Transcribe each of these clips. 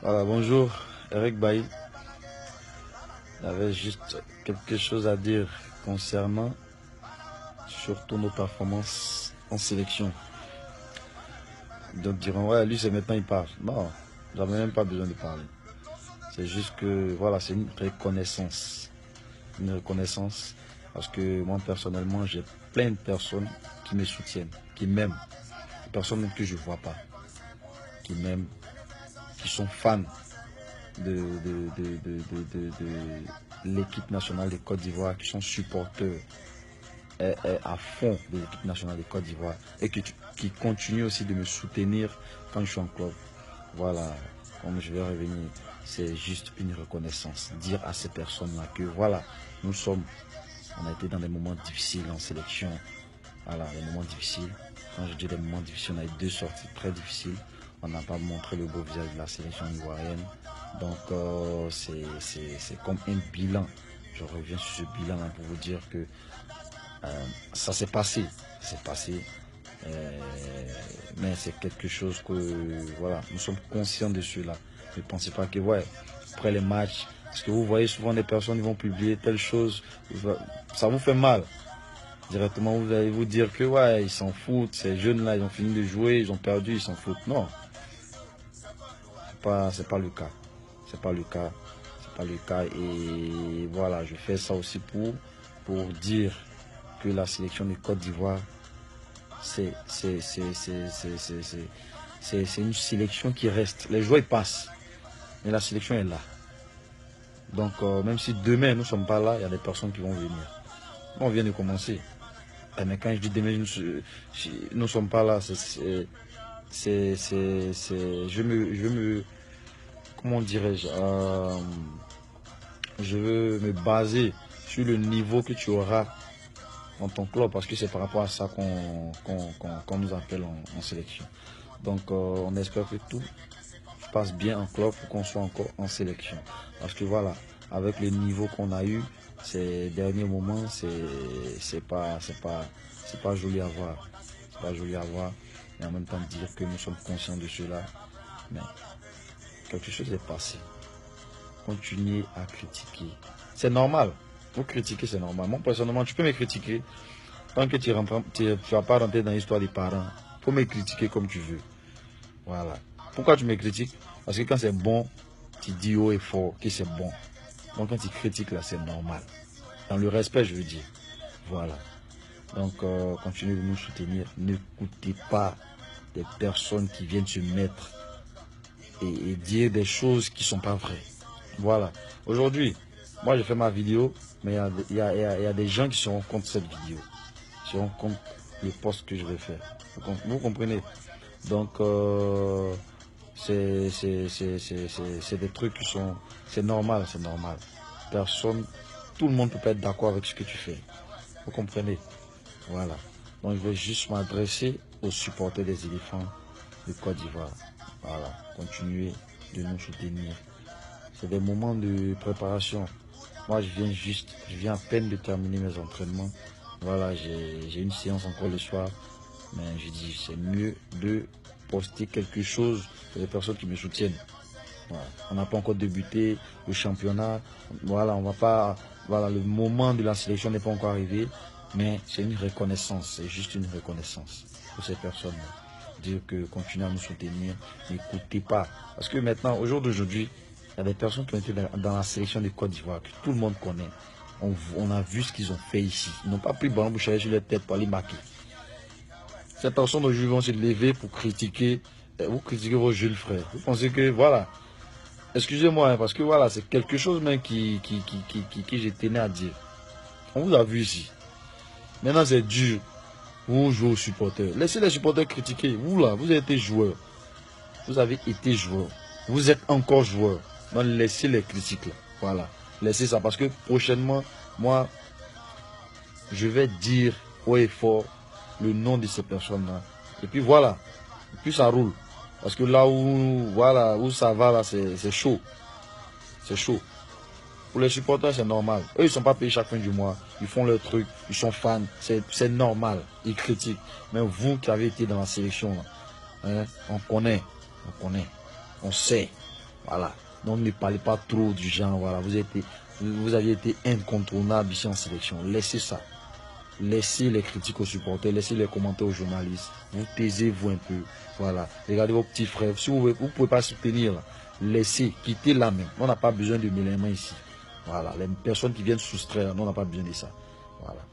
Voilà, bonjour, Eric Bailly. J'avais juste quelque chose à dire concernant surtout nos performances en sélection. Donc diront, ouais, lui c'est maintenant il parle. Non, j'avais même pas besoin de parler. C'est juste que, voilà, c'est une reconnaissance. Une reconnaissance parce que moi personnellement, j'ai plein de personnes qui me soutiennent, qui m'aiment. Des personnes que je ne vois pas, qui m'aiment, qui sont fans de l'équipe nationale de Côte d'Ivoire, qui sont supporters à fond de l'équipe nationale de Côte d'Ivoire et qui continuent aussi de me soutenir quand je suis en club. Voilà, comme je vais revenir, c'est juste une reconnaissance. Dire à ces personnes-là que voilà, on a été dans des moments difficiles en sélection. Voilà, des moments difficiles. Quand je dis des moments difficiles, on a eu deux sorties très difficiles. On n'a pas montré le beau visage de la sélection ivoirienne. Donc, c'est comme un bilan. Je reviens sur ce bilan-là pour vous dire que ça s'est passé. C'est passé. Mais c'est quelque chose que, voilà, nous sommes conscients de cela. Ne pensez pas que, ouais, après les matchs, parce que vous voyez souvent des personnes qui vont publier telle chose, ça vous fait mal. Directement, vous allez vous dire que, ouais, ils s'en foutent, ces jeunes-là, ils ont fini de jouer, ils ont perdu, ils s'en foutent. Non, c'est pas le cas. C'est pas le cas. C'est pas le cas. Et voilà, je fais ça aussi pour dire que la sélection de Côte d'Ivoire, c'est une sélection qui reste. Les joueurs ils passent, mais la sélection est là. Donc même si demain nous ne sommes pas là, il y a des personnes qui vont venir. On vient de commencer. Mais quand je dis demain nous ne sommes pas là, comment dirais-je, je veux me baser sur le niveau que tu auras dans ton club, parce que c'est par rapport à ça qu'on nous appelle en sélection. Donc on espère que tout se passe bien en club pour qu'on soit encore en sélection. Parce que voilà, avec le niveau qu'on a eu ces derniers moments, c'est pas joli à voir. C'est pas joli à voir. Et en même temps dire que nous sommes conscients de cela. Mais quelque chose est passé. Continuez à critiquer. C'est normal. Vous critiquer, c'est normal. Moi, personnellement, tu peux me critiquer. Tant que tu ne vas pas rentrer dans l'histoire des parents, il faut me critiquer comme tu veux. Voilà. Pourquoi tu me critiques? Parce que quand c'est bon, tu dis haut et fort que c'est bon. Donc quand tu critiques là, c'est normal. Dans le respect, je veux dire. Voilà. Donc continuez de nous soutenir. N'écoutez pas des personnes qui viennent se mettre et dire des choses qui ne sont pas vraies. Voilà. Aujourd'hui, moi j'ai fait ma vidéo, mais il y a des gens qui seront contre cette vidéo. Qui seront contre le post que je vais faire. Vous comprenez? Donc c'est des trucs qui sont... C'est normal, c'est normal. Personne, tout le monde ne peut pas être d'accord avec ce que tu fais. Vous comprenez? Voilà. Donc je vais juste m'adresser aux supporters des éléphants de Côte d'Ivoire. Voilà. Continuez de nous soutenir. C'est des moments de préparation. Moi, je viens à peine de terminer mes entraînements. Voilà, j'ai une séance encore le soir. Mais je dis, c'est mieux de poster quelque chose pour les personnes qui me soutiennent. Voilà. On n'a pas encore débuté le championnat. Voilà, on va pas. Voilà, le moment de la sélection n'est pas encore arrivé. Mais c'est une reconnaissance. C'est juste une reconnaissance pour ces personnes-là. Dire que continuez à nous soutenir. N'écoutez pas. Parce que maintenant, au jour d'aujourd'hui, il y a des personnes qui ont été dans la sélection de Côte d'Ivoire que tout le monde connaît. On a vu ce qu'ils ont fait ici. Ils n'ont pas pris ballon pour chercher sur leur tête pour aller marquer. Ces personnes aujourd'hui vont se lever pour critiquer, vous critiquez vos jeunes frères. Vous pensez que, voilà, excusez-moi, hein, parce que voilà, c'est quelque chose même que j'ai tenu à dire. On vous a vu ici. Maintenant, c'est dur. Vous jouez aux supporters. Laissez les supporters critiquer. Vous là, vous avez été joueur. Vous avez été joueur. Vous êtes encore joueur. Donc, laissez les critiques là. Voilà. Laissez ça, parce que prochainement, moi, je vais dire haut et fort le nom de ces personnes-là. Et puis voilà. Et puis ça roule. Parce que là où, voilà, où ça va, là, c'est chaud. C'est chaud. Pour les supporters, c'est normal. Eux, ils ne sont pas payés chaque fin du mois. Ils font leur truc. Ils sont fans. C'est normal. Ils critiquent. Mais vous qui avez été dans la sélection, là, hein, on connaît. On connaît. On sait. Voilà. Donc ne parlez pas trop du genre. Voilà. Vous aviez été incontournable ici en sélection. Laissez ça. Laissez les critiques aux supporters, laissez les commentaires aux journalistes. Vous taisez-vous un peu. Voilà. Regardez vos petits frères. Si vous ne pouvez pas soutenir, laissez, quittez la main. On n'a pas besoin de mêler les mains ici. Voilà. Les personnes qui viennent soustraire, on n'a pas besoin de ça. Voilà.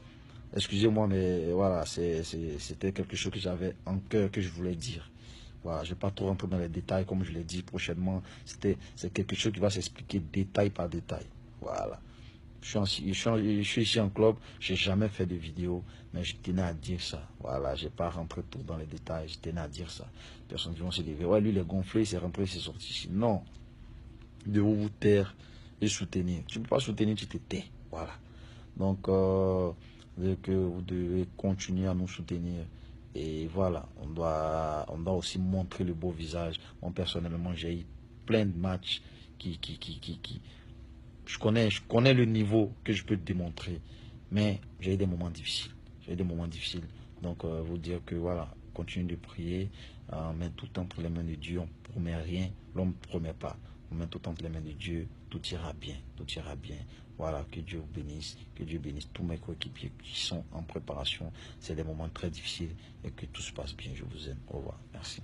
Excusez-moi, mais voilà, c'était quelque chose que j'avais en cœur, que je voulais dire. Voilà, je ne vais pas trop rentrer dans les détails, comme je l'ai dit prochainement. C'est quelque chose qui va s'expliquer détail par détail. Voilà. Je suis ici en club, je n'ai jamais fait de vidéo, mais je tenais à dire ça. Voilà, je n'ai pas rentré trop dans les détails, je tenais à dire ça. Personne qui vont se dire, ouais, lui, il est gonflé, il s'est rentré, il s'est sorti ici. Non. De vous taire et soutenir. Tu ne peux pas soutenir, tu te tais. Voilà. Donc, que vous devez continuer à nous soutenir. Et voilà, on doit aussi montrer le beau visage. Moi, personnellement, j'ai eu plein de matchs qui je connais le niveau que je peux te démontrer, mais j'ai eu des moments difficiles. J'ai eu des moments difficiles. Donc, vous dire que voilà, continue de prier, met tout entre les mains de Dieu. On ne promet rien, l'homme ne promet pas. On met tout entre les mains de Dieu, tout ira bien, tout ira bien. Voilà, que Dieu vous bénisse, que Dieu bénisse tous mes coéquipiers qui sont en préparation. C'est des moments très difficiles et que tout se passe bien. Je vous aime. Au revoir. Merci.